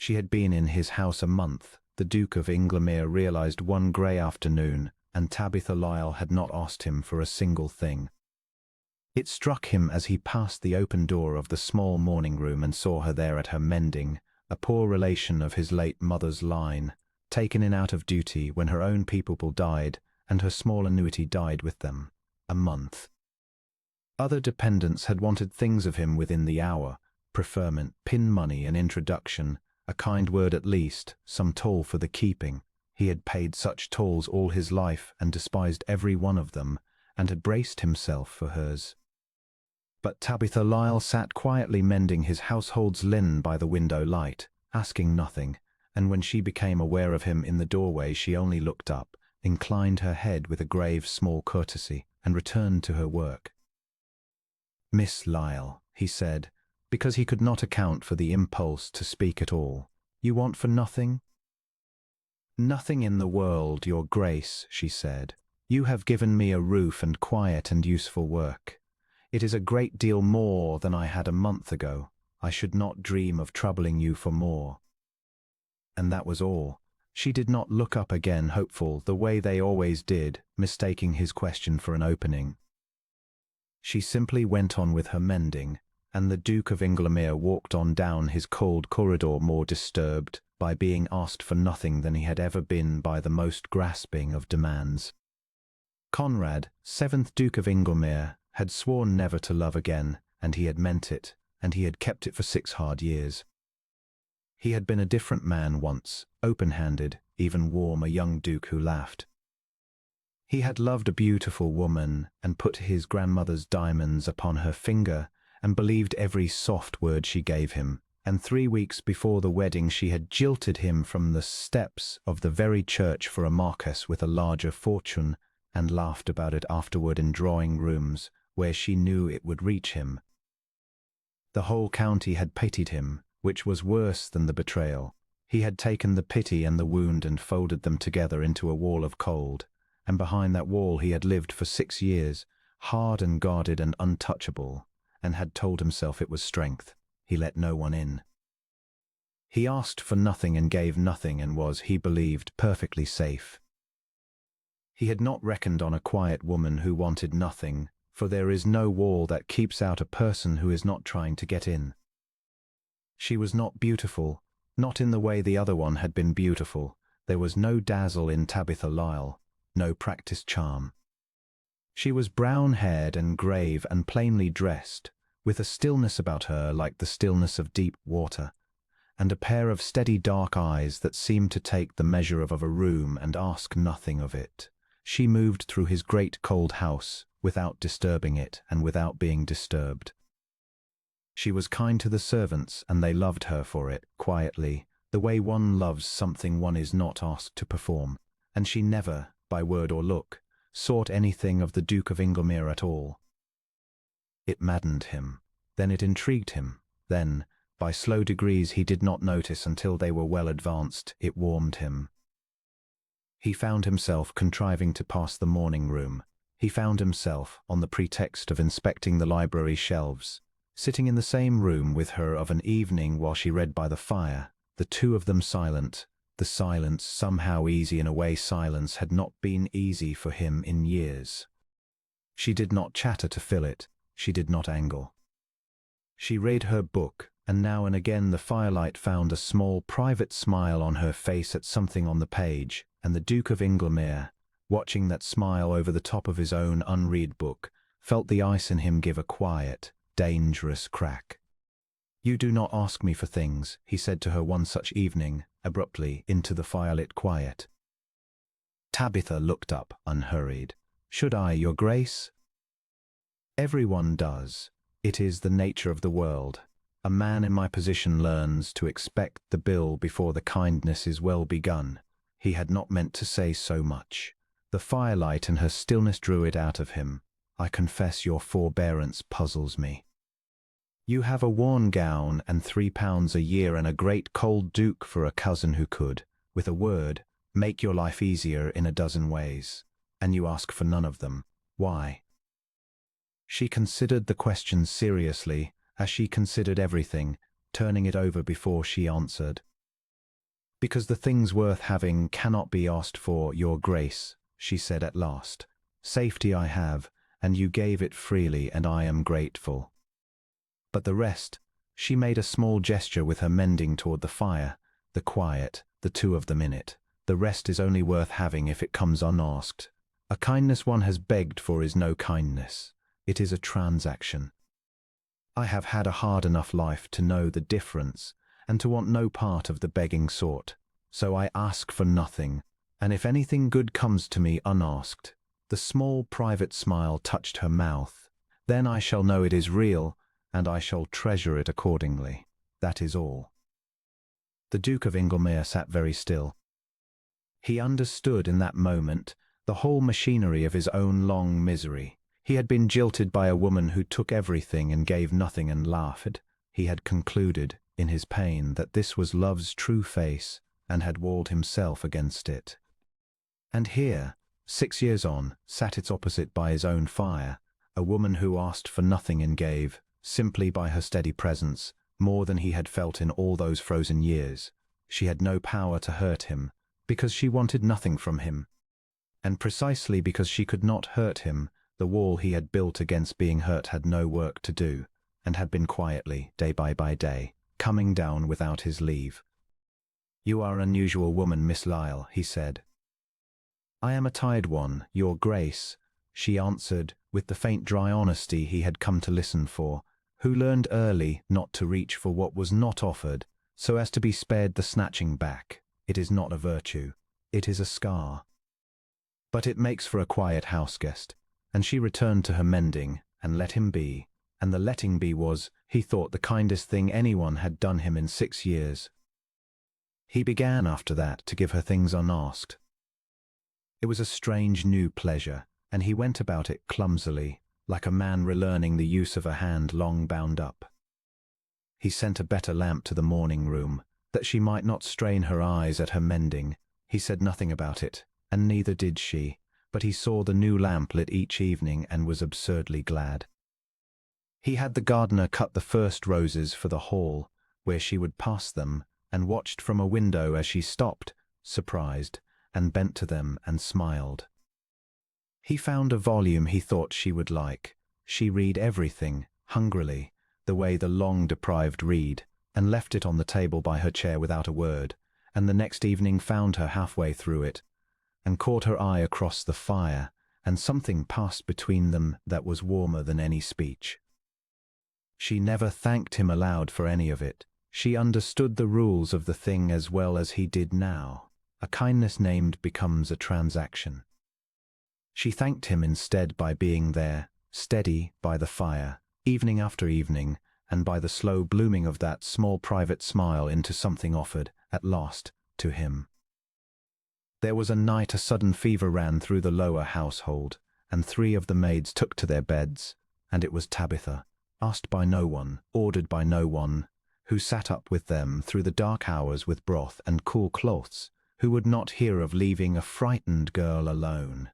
She had been in his house a month, the Duke of Inglemere realized one grey afternoon, and Tabitha Lyle had not asked him for a single thing. It struck him as he passed the open door of the small morning room and saw her there at her mending, a poor relation of his late mother's line, taken in out of duty when her own people died and her small annuity died with them. A month. Other dependents had wanted things of him within the hour, preferment, pin money, an introduction, a kind word at least, some toll for the keeping. He had paid such tolls all his life and despised every one of them, and had braced himself for hers. But Tabitha Lyle sat quietly mending his household's linen by the window light, asking nothing, and when she became aware of him in the doorway she only looked up, inclined her head with a grave small courtesy, and returned to her work. "Miss Lyle," he said, because he could not account for the impulse to speak at all, "you want for nothing?" "Nothing in the world, your grace," she said. "You have given me a roof and quiet and useful work. It is a great deal more than I had a month ago. I should not dream of troubling you for more." And that was all. She did not look up again, hopeful, the way they always did, mistaking his question for an opening. She simply went on with her mending, and the Duke of Inglemere walked on down his cold corridor more disturbed by being asked for nothing than he had ever been by the most grasping of demands. Conrad, 7th Duke of Inglemere, had sworn never to love again, and he had meant it, and he had kept it for 6 hard years. He had been a different man once, open-handed, even warm, a young duke who laughed. He had loved a beautiful woman and put his grandmother's diamonds upon her finger and believed every soft word she gave him, and 3 weeks before the wedding she had jilted him from the steps of the very church for a marquess with a larger fortune, and laughed about it afterward in drawing rooms where she knew it would reach him. The whole county had pitied him, which was worse than the betrayal. He had taken the pity and the wound and folded them together into a wall of cold, and behind that wall he had lived for 6 years, hard and guarded and untouchable, and had told himself it was strength. He let no one in. He asked for nothing and gave nothing and was, he believed, perfectly safe. He had not reckoned on a quiet woman who wanted nothing, for there is no wall that keeps out a person who is not trying to get in. She was not beautiful, not in the way the other one had been beautiful. There was no dazzle in Tabitha Lyle, no practiced charm. She was brown-haired and grave and plainly dressed, with a stillness about her like the stillness of deep water, and a pair of steady dark eyes that seemed to take the measure of a room and ask nothing of it. She moved through his great cold house, without disturbing it and without being disturbed. She was kind to the servants, and they loved her for it, quietly, the way one loves something one is not asked to perform, and she never, by word or look, sought anything of the Duke of Inglemere at all. It maddened him, then it intrigued him, then, by slow degrees he did not notice until they were well advanced, it warmed him. He found himself contriving to pass the morning room. He found himself, on the pretext of inspecting the library shelves, sitting in the same room with her of an evening while she read by the fire, the two of them silent, the silence somehow easy in a way silence had not been easy for him in years. She did not chatter to fill it, she did not angle. She read her book, and now and again the firelight found a small private smile on her face at something on the page, and the Duke of Inglemere, watching that smile over the top of his own unread book, felt the ice in him give a quiet, dangerous crack. "You do not ask me for things," he said to her one such evening, abruptly, into the firelit quiet. Tabitha looked up, unhurried. "Should I, your grace?" "Everyone does. It is the nature of the world. A man in my position learns to expect the bill before the kindness is well begun." He had not meant to say so much. The firelight and her stillness drew it out of him. "I confess your forbearance puzzles me. You have a worn gown and £3 a year and a great cold duke for a cousin who could, with a word, make your life easier in a dozen ways, and you ask for none of them. Why?" She considered the question seriously, as she considered everything, turning it over before she answered. Because the things worth having cannot be asked for, your grace, she said at last. Safety I have, and you gave it freely, and I am grateful. But the rest, she made a small gesture with her mending toward the fire, the quiet, the two of them in it. The rest is only worth having if it comes unasked. A kindness one has begged for is no kindness. It is a transaction. I have had a hard enough life to know the difference, and to want no part of the begging sort. So I ask for nothing, and if anything good comes to me unasked, the small private smile touched her mouth, then I shall know it is real, and I shall treasure it accordingly. That is all. The Duke of Inglemere sat very still. He understood in that moment the whole machinery of his own long misery. He had been jilted by a woman who took everything and gave nothing and laughed. He had concluded, in his pain, that this was love's true face, and had walled himself against it. And here, 6 years on, sat its opposite by his own fire, a woman who asked for nothing and gave, simply by her steady presence, more than he had felt in all those frozen years. She had no power to hurt him, because she wanted nothing from him. And precisely because she could not hurt him, the wall he had built against being hurt had no work to do, and had been quietly, day by day, coming down without his leave. You are an unusual woman, Miss Lyle, he said. I am a tired one, your grace, she answered, with the faint dry honesty he had come to listen for, who learned early not to reach for what was not offered, so as to be spared the snatching back. It is not a virtue, it is a scar. But it makes for a quiet house guest, and she returned to her mending, and let him be, and the letting be was, he thought, the kindest thing anyone had done him in 6 years. He began after that to give her things unasked. It was a strange new pleasure, and he went about it clumsily, like a man relearning the use of a hand long bound up. He sent a better lamp to the morning room, that she might not strain her eyes at her mending. He said nothing about it, and neither did she, but he saw the new lamp lit each evening and was absurdly glad. He had the gardener cut the first roses for the hall, where she would pass them, and watched from a window as she stopped, surprised, and bent to them and smiled. He found a volume he thought she would like. She read everything, hungrily, the way the long-deprived read, and left it on the table by her chair without a word, and the next evening found her halfway through it, and caught her eye across the fire, and something passed between them that was warmer than any speech. She never thanked him aloud for any of it. She understood the rules of the thing as well as he did now. A kindness named becomes a transaction. She thanked him instead by being there, steady by the fire, evening after evening, and by the slow blooming of that small private smile into something offered, at last, to him. There was a night a sudden fever ran through the lower household, and 3 of the maids took to their beds, and it was Tabitha, asked by no one, ordered by no one, who sat up with them through the dark hours with broth and cool cloths, who would not hear of leaving a frightened girl alone.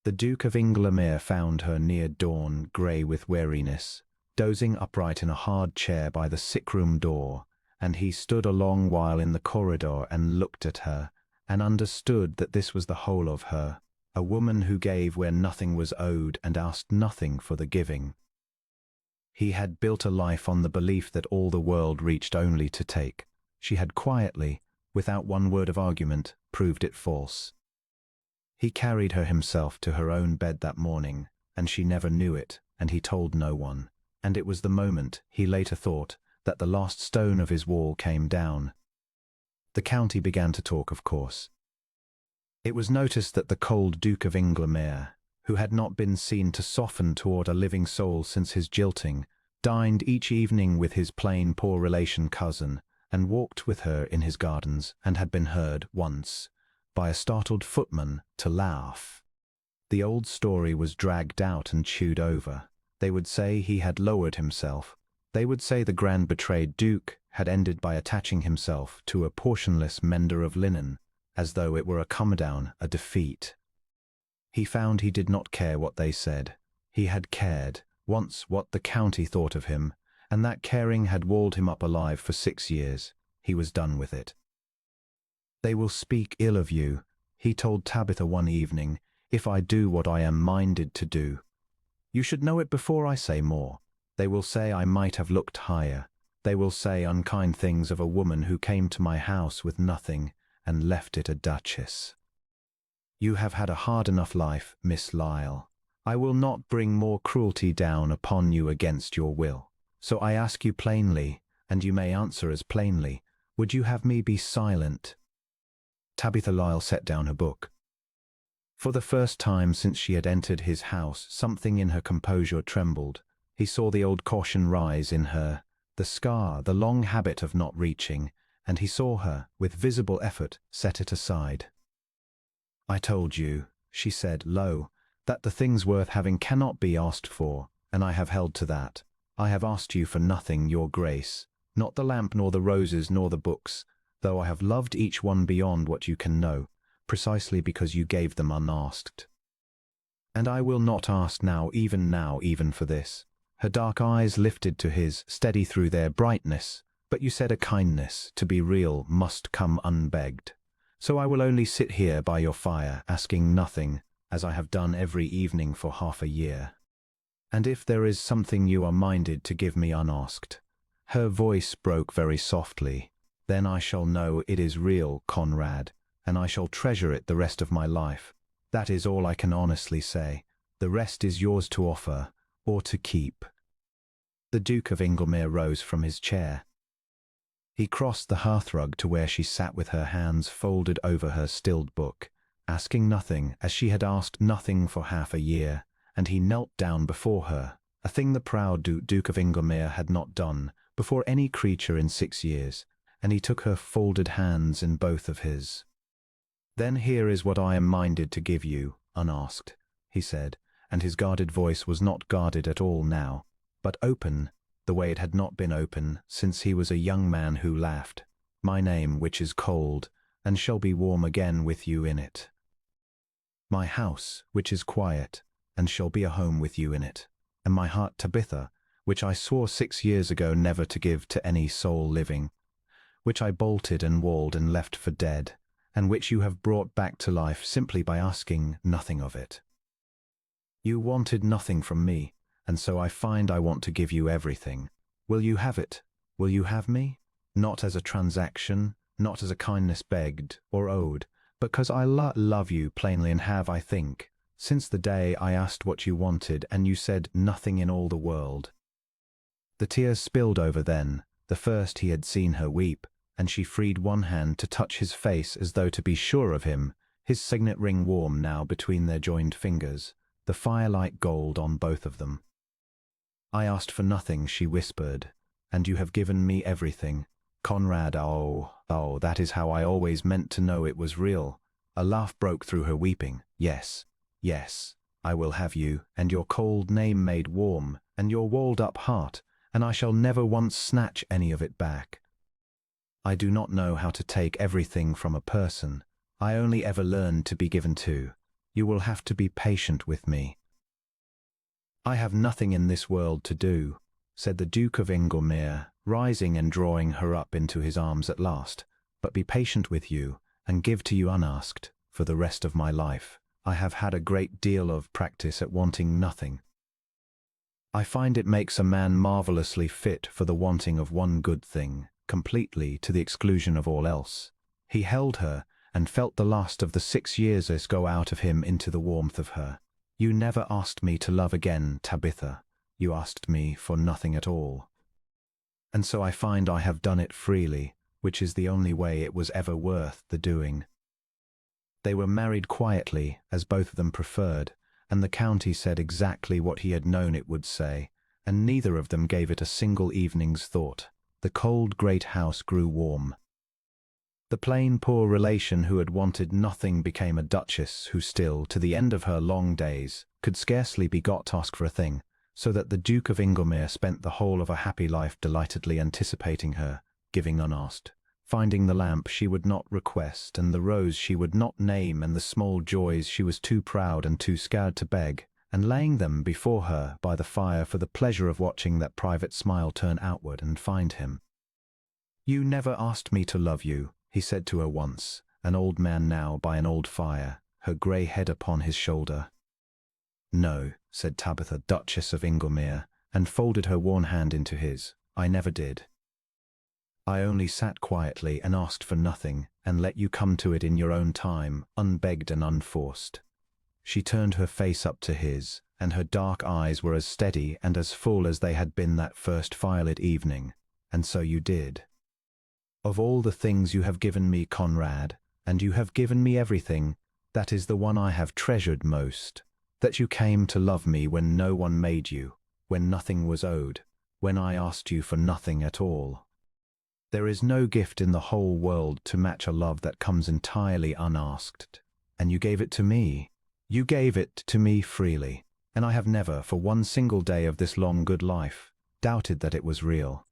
The Duke of Inglemere found her near dawn, grey with weariness, dozing upright in a hard chair by the sick-room door, and he stood a long while in the corridor and looked at her, and understood that this was the whole of her, a woman who gave where nothing was owed and asked nothing for the giving. He had built a life on the belief that all the world reached only to take. She had quietly, without one word of argument, proved it false. He carried her himself to her own bed that morning, and she never knew it, and he told no one. And it was the moment, he later thought, that the last stone of his wall came down. The county began to talk, of course. It was noticed that the cold Duke of Inglemere, who had not been seen to soften toward a living soul since his jilting, dined each evening with his plain poor relation cousin, and walked with her in his gardens, and had been heard, once, by a startled footman to laugh. The old story was dragged out and chewed over. They would say he had lowered himself. They would say the grand betrayed Duke had ended by attaching himself to a portionless mender of linen, as though it were a come-down, a defeat. He found he did not care what they said. He had cared, once, what the county thought of him, and that caring had walled him up alive for 6 years. He was done with it. They will speak ill of you, he told Tabitha one evening, if I do what I am minded to do. You should know it before I say more. They will say I might have looked higher. They will say unkind things of a woman who came to my house with nothing and left it a duchess. You have had a hard enough life, Miss Lyle. I will not bring more cruelty down upon you against your will. So I ask you plainly, and you may answer as plainly, would you have me be silent? Tabitha Lyle set down her book. For the first time since she had entered his house, something in her composure trembled. He saw the old caution rise in her, the scar, the long habit of not reaching, and he saw her, with visible effort, set it aside. I told you, she said low, that the things worth having cannot be asked for, and I have held to that. I have asked you for nothing, your grace, not the lamp nor the roses nor the books, though I have loved each one beyond what you can know, precisely because you gave them unasked. And I will not ask now, even for this. Her dark eyes lifted to his, steady through their brightness, but you said a kindness, to be real, must come unbegged. So I will only sit here by your fire, asking nothing, as I have done every evening for half a year. And if there is something you are minded to give me unasked, her voice broke very softly, then I shall know it is real, Conrad, and I shall treasure it the rest of my life. That is all I can honestly say. The rest is yours to offer, or to keep. The Duke of Inglemere rose from his chair. He crossed the hearthrug to where she sat with her hands folded over her stilled book, asking nothing, as she had asked nothing for half a year, and he knelt down before her, a thing the proud Duke of Inglemere had not done before any creature in 6 years, and he took her folded hands in both of his. Then here is what I am minded to give you, unasked, he said, and his guarded voice was not guarded at all now, but open, the way it had not been open since he was a young man who laughed. My name, which is cold, and shall be warm again with you in it. My house, which is quiet, and shall be a home with you in it. And my heart, Tabitha, which I swore 6 years ago never to give to any soul living, which I bolted and walled and left for dead, and which you have brought back to life simply by asking nothing of it. You wanted nothing from me, and so I find I want to give you everything. Will you have it? Will you have me? Not as a transaction, not as a kindness begged or owed, but because I love you plainly and have, I think, since the day I asked what you wanted and you said nothing in all the world. The tears spilled over then, the first he had seen her weep, and she freed one hand to touch his face as though to be sure of him, his signet ring warm now between their joined fingers, the firelight gold on both of them. I asked for nothing, she whispered, and you have given me everything. Conrad, oh, that is how I always meant to know it was real. A laugh broke through her weeping. Yes, I will have you, and your cold name made warm, and your walled-up heart, and I shall never once snatch any of it back. I do not know how to take everything from a person. I only ever learned to be given to. You will have to be patient with me. I have nothing in this world to do, said the Duke of Inglemere, rising and drawing her up into his arms at last, but be patient with you, and give to you unasked, for the rest of my life. I have had a great deal of practice at wanting nothing. I find it makes a man marvelously fit for the wanting of one good thing, completely to the exclusion of all else. He held her, and felt the last of the 6 years go out of him into the warmth of her. You never asked me to love again, Tabitha. You asked me for nothing at all. And so I find I have done it freely, which is the only way it was ever worth the doing. They were married quietly, as both of them preferred, and the county said exactly what he had known it would say, and neither of them gave it a single evening's thought. The cold great house grew warm. The plain poor relation who had wanted nothing became a duchess who still, to the end of her long days, could scarcely be got to ask for a thing, so that the Duke of Inglemere spent the whole of a happy life delightedly anticipating her, giving unasked, finding the lamp she would not request, and the rose she would not name, and the small joys she was too proud and too scared to beg, and laying them before her by the fire for the pleasure of watching that private smile turn outward and find him. You never asked me to love you, he said to her once, an old man now by an old fire, her grey head upon his shoulder. "No," said Tabitha, Duchess of Inglemere, and folded her worn hand into his. "I never did. I only sat quietly and asked for nothing, and let you come to it in your own time, unbegged and unforced." She turned her face up to his, and her dark eyes were as steady and as full as they had been that first firelit evening. "And so you did. Of all the things you have given me, Conrad, and you have given me everything, that is the one I have treasured most, that you came to love me when no one made you, when nothing was owed, when I asked you for nothing at all. There is no gift in the whole world to match a love that comes entirely unasked, and you gave it to me. You gave it to me freely, and I have never, for one single day of this long good life, doubted that it was real.